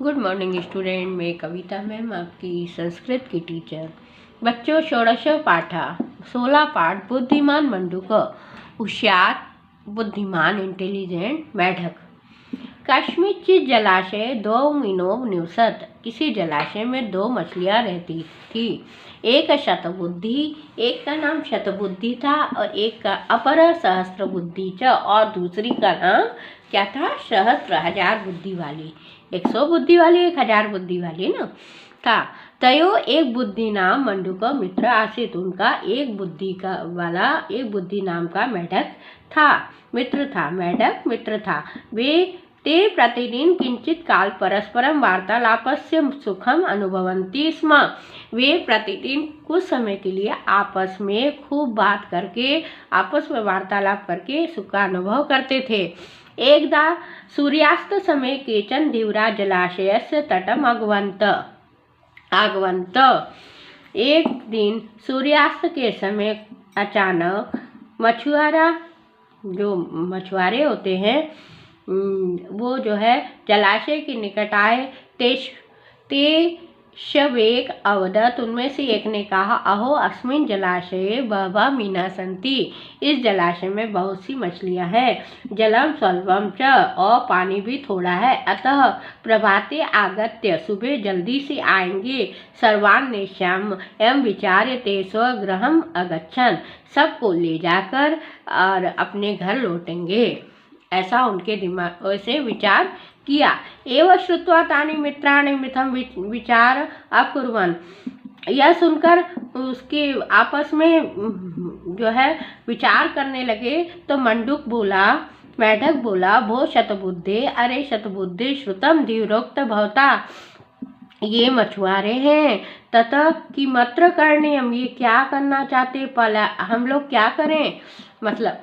Good morning student. मैं कविता ma'am, आपकी संस्कृत की टीचर। बच्चों, षोडश पाठा 16 पाठ बुद्धिमान मंडूक, हुशियार बुद्धिमान इंटेलिजेंट मेढक। कश्मीचित जलाशय दो मीनो निवसत। किसी जलाशय में दो मछलियां रहती थी। एक शतबुद्धि, एक का नाम शतबुद्धि था और एक का अपर सहस्त्रबुद्धि च, और दूसरी का नाम क्या था? सहस्त्र, हजार बुद्धि वाली। 100 बुद्धि वाली, 1000 बुद्धि वाली ना था। तयो एक बुद्धि नाम मंडूक मित्र आसित। उनका एक बुद्धि का वाला एक बुद्धि नाम का मेढक था, मित्र था। मेढक मित्र था। वे ते प्रतिदिन किंचित काल परस्परम वार्तालापस्य सुखम अनुभवन्ति स्म। वे प्रतिदिन कुछ समय के लिए आपस में खूब बात करके, आपस में वार्तालाप करके सुख का अनुभव करते थे। एकदा सूर्यास्त समय केचन धीवरा जलाशयस्य तटम आगवन्त। एक दिन सूर्यास्त के समय अचानक मछुआरा, जो मछुआरे होते हैं, वो जो है जलाशय के निकट आए। ते शवेक अवदत। उनमें से एक ने कहा, अहो अस्मिन् जलाशये बहवः मीना सन्ति। इस जलाशय में बहुत सी मछलियां हैं। जलम स्वल्पम च, और पानी भी थोड़ा है। अतः प्रभाते आगत्य, सुबह जल्दी से आएंगे। सर्वान् नेष्याम एवं विचार्य ते स्वगृहम् अगच्छन्। सबको ले जाकर और अपने घर लौटेंगे, ऐसा उनके दिमाग से विचार किया। एवं श्रुत्वा तानि मित्राणि मिथम विचार अकुर्वन्। यह सुनकर उसके आपस में जो है विचार करने लगे। तो मंडूक बोला, मेढक बोला, भो शतबुद्धे, अरे शतबुद्धे, श्रुतम धीरोक्त भवता। ये मछुआरे हैं। ततः कि मत्र करने, हम ये क्या करना चाहते? हम लोग क्या करें? मतलब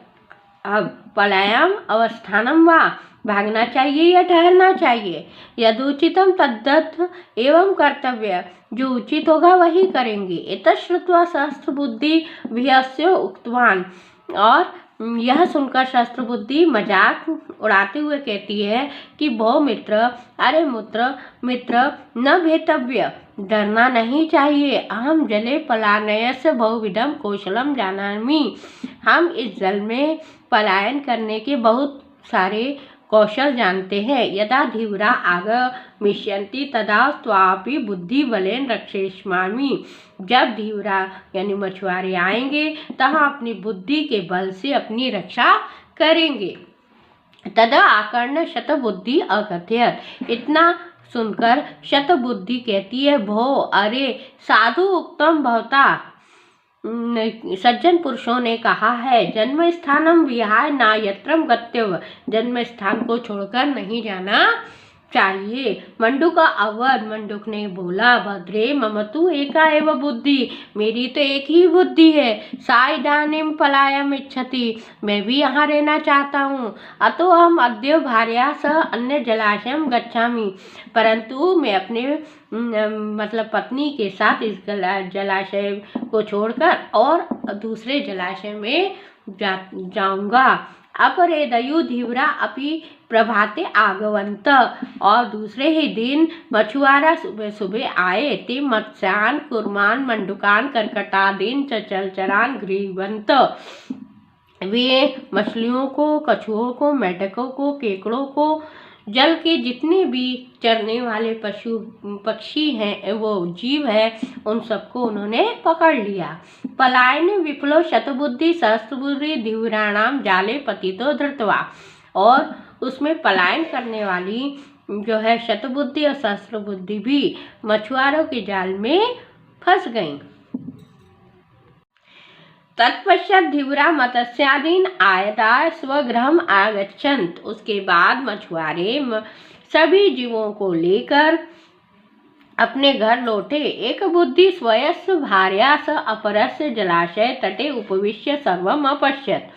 अब पलायम अवस्थानम वा, भागना चाहिए या ठहरना चाहिए? यदुचितम तद्दत् एवं कर्तव्य, जो उचित होगा वही करेंगे। एतश्रुत्वा सहस्त्रबुद्धि विहस्य उक्तवान। और यह सुनकर सहस्त्रबुद्धि मजाक उड़ाते हुए कहती है कि भो मित्र, अरे मित्र न भेतव्य, डरना नहीं चाहिए। अहम जले पलायनस्य बहुविधम कौशलम जानामि। हम इस जल में पलायन करने के बहुत सारे कौशल जानते हैं। यदा धीवरा आगमिष्यन्ति तदा त्वापि बुद्धि बलेन रक्षेष्यामि। जब धीवरा यानी मछुआरे आएंगे, तहाँ अपनी बुद्धि के बल से अपनी रक्षा करेंगे। तदा आकर्ण शतबुद्धि अकथयत। इतना सुनकर शतबुद्धि कहती है, भो, अरे साधु उक्तम भवता, सज्जन पुरुषों ने कहा है, जन्म स्थानम विहाय ना यत्रम गत्यव। जन्म स्थान को छोड़कर नहीं जाना चाहिए। मंडूक अवध, मंडूक ने बोला, भद्रे ममतु एका एव बुद्धि, मेरी तो एक ही बुद्धि है। सा इदानीं पलायम इच्छति, मैं भी यहाँ रहना चाहता हूँ। अतो हम अद्य भार्या सह अन्य जलाशयम गच्छामि, परंतु मैं अपने मतलब पत्नी के साथ इस जलाशय को छोड़कर और दूसरे जलाशय में जाऊंगा। अपरेदयु धीवरा अपि प्रभाते आगवंत। और दूसरे ही दिन मछुआरा सुबह सुबह आए। ते मत्स्यान कुर्मान मंडुकान कर्कटादीन चलचरान गृहवंत। वे मछलियों को, कछुओं को, मेढकों को, केकड़ों को, जल के जितने भी चरने वाले पक्षी हैं, वो जीव है, उन सबको उन्होंने पकड़ लिया। पलायन विफलो शतबुद्धि सहस्त्रबुद्धि धीवराणाम जाले पतितो धृतवा। और उसमें पलायन करने वाली जो है शतबुद्धि और सहस्त्रबुद्धि भी मछुआरों के जाल में फंस गईं। तत्पश्चात धीवरा मत्स्यादीन आयदाय स्वगृहम आगच्छन्त। उसके बाद मछुआरे सभी जीवों को लेकर अपने घर लौटे। एक बुद्धि स्वयस्व भार्या स अपरस्य जलाशय तटे उपविश्य सर्वम अपश्यत।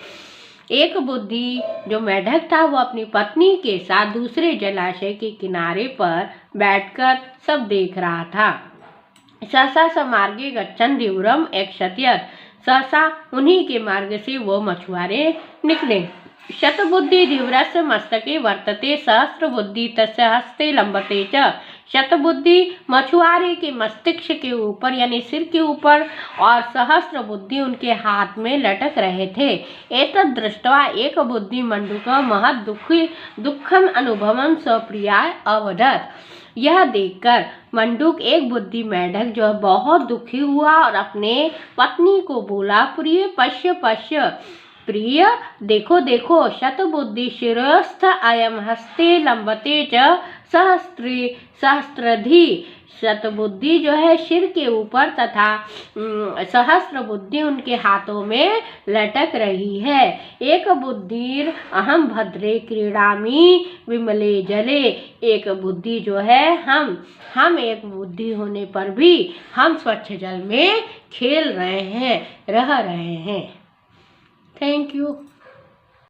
एक बुद्धि जो मेढक था, वो अपनी पत्नी के साथ दूसरे जलाशय के किनारे पर बैठकर सब देख रहा था। सहसा समार्गे गच्छन् धीवरम एक्ष्यत। सहसा उन्हीं के मार्ग से वो मछुआरे निकले। शतबुद्धि धीवरस्य मस्तके वर्तते, सहस्त्रबुद्धि तस्य हस्ते लंबते च। शतबुद्धि मछुआरे के मस्तिष्क के ऊपर यानी सिर के ऊपर और सहस्त्र बुद्धि उनके हाथ में लटक रहे थे। एतद् दृष्ट्वा एक बुद्धि मंडूकः महत् दुःखम अनुभवं सप्रियाय अवदत्। यह देखकर मंडूक एक बुद्धि मेढक जो बहुत दुखी हुआ और अपने पत्नी को बोला, प्रिय पश्य पश्य, प्रिय देखो देखो, शतबुद्धि शिरस्थ अयम हस्ते लंबते च सहस्त्रधि। शतबुद्धि जो है सिर के ऊपर तथा सहस्त्र बुद्धि उनके हाथों में लटक रही है। एक बुद्धिर अहम भद्रे क्रीडामि विमले जले। एक बुद्धि जो है हम एक बुद्धि होने पर भी हम स्वच्छ जल में खेल रहे हैं, रह रहे हैं। Thank you.